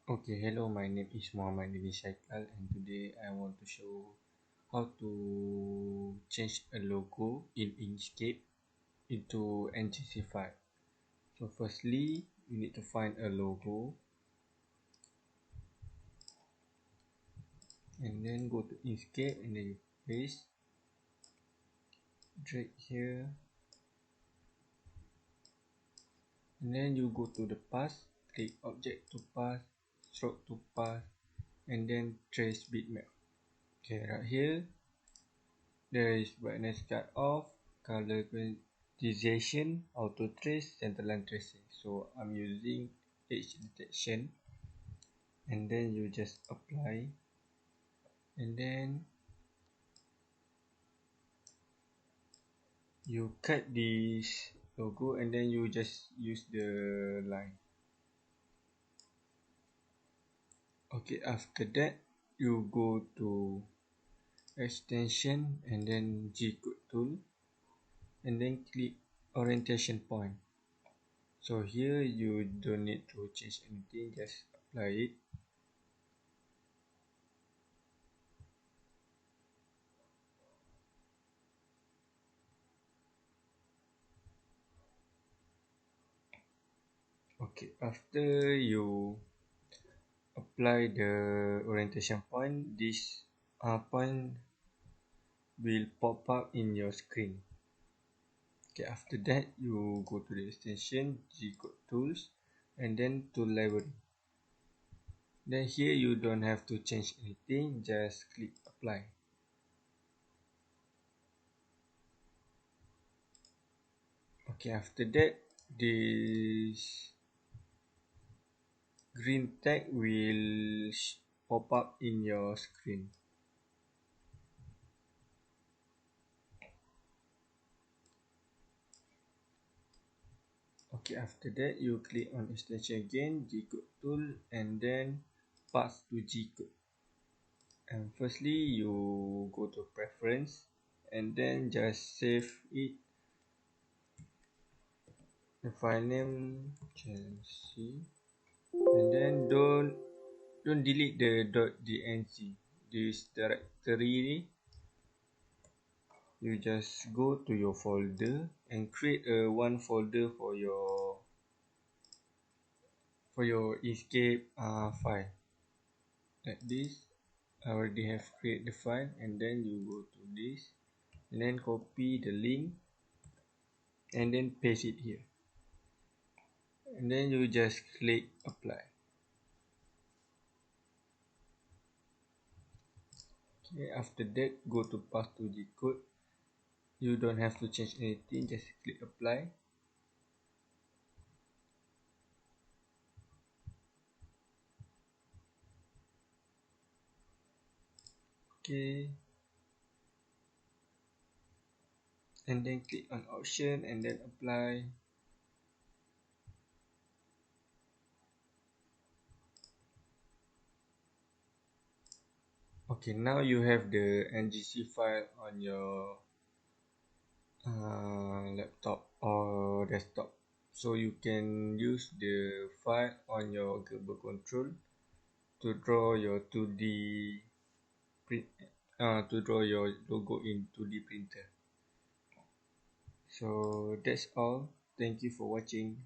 Okay, hello, my name is Muhammad Nini Shaikal, and today I want to show how to change a logo in Inkscape into NGC file. So firstly, you need to find a logo and then go to Inkscape and then you paste, drag here, and then you go to the path, click object to path, stroke to path, and then trace bitmap. Okay, right here there is brightness cut off, color quantization, auto trace, centerline tracing. So I'm using edge detection, and then you just apply, and then you cut this logo, and then you just use the line. Okay, after that you go to extension and then G code tool, and then click orientation point. So here you don't need to change anything, just apply it. Okay, after you apply the orientation point, this point will pop up in your screen. Okay, after that you go to the extension, G code tools, and then tool library. Then here you don't have to change anything, just click apply. Okay, after that this green tag will pop up in your screen. Okay, after that you click on extension again, G code tool, and then path to G code. And firstly you go to preference and then just save it, the file name Chelsea, and then don't delete the .dnc, this directory. You just go to your folder and create a one folder for your Inkscape file like this. I already have created the file, and then you go to this and then copy the link and then paste it here, and then you just click apply. Okay, after that go to path to G code. You don't have to change anything, just click apply. Okay, and then click on option and then apply. Okay, now you have the NGC file on your laptop or desktop, so you can use the file on your Gerber control to draw your 2D print, to draw your logo in 2D printer. So that's all. Thank you for watching.